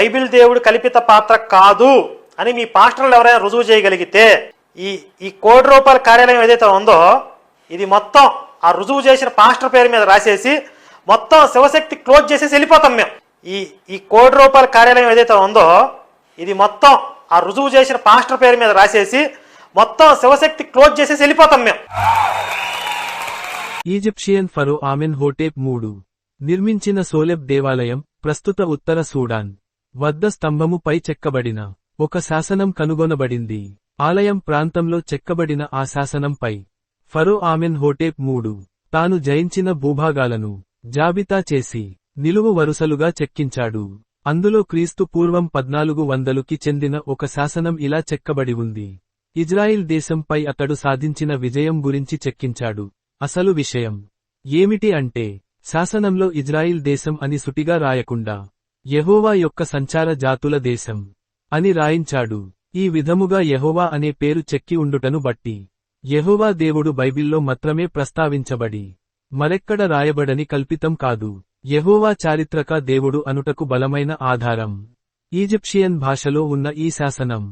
Bible దేవుడు కల్పిత పాత్ర కాదు అని మీ పాస్టర్లు ఎవరైనా రుజువు చేయగలిగితే ఈ ₹1,00,00,000 కార్యాలయం ఏదైతే ఉందో ఇది మొత్తం ఆ రుజువు చేసిన పాస్టర్ పేరు మీద రాసేసి మొత్తం శివశక్తి క్లోజ్ చేసేసి వెళ్ళిపోతాం మేము. ఈ ₹1,00,00,000 కార్యాలయం ఏదైతే ఉందో ఇది మొత్తం ఆ రుజువు చేసిన పాస్టర్ పేరు మీద రాసేసి మొత్తం శివశక్తి క్లోజ్ చేసేసి వెళ్ళిపోతాం మేము. ఈజిప్షియన్ ఫరో ఆమెన్హోటేప్ III నిర్మించిన సోలెబ్ దేవాలయం ప్రస్తుత ఉత్తర సూడాన్ వద్ద స్తంభముపై చెక్కబడిన ఒక శాసనం కనుగొనబడింది. ఆలయం ప్రాంతంలో చెక్కబడిన ఆ శాసనంపై ఫరో ఆమెన్హోటేప్ III తాను జయించిన భూభాగాలను జాబితా చేసి నిలువు వరుసలుగా చెక్కించాడు. అందులో క్రీస్తు పూర్వం 1400కి చెందిన ఒక శాసనం ఇలా చెక్కబడి ఉంది. ఇజ్రాయిల్ దేశంపై అతడు సాధించిన విజయం గురించి చెక్కించాడు. అసలు విషయం ఏమిటి అంటే శాసనంలో ఇజ్రాయిల్ దేశం అని సుటిగా రాయకుండా యెహోవా యొక్క సంచార జాతుల దేశం అని రాయించాడు. ఈ విధముగా యెహోవా అనే పేరు చెక్కి ఉండుటను బట్టి యెహోవా దేవుడు బైబిల్లో మాత్రమే ప్రస్తావించబడి మరెక్కడ రాయబడని కల్పితం కాదు. యెహోవా చారిత్రక దేవుడు అనుటకు బలమైన ఆధారం ఈజిప్షియన్ భాషలో ఉన్న ఈ శాసనం.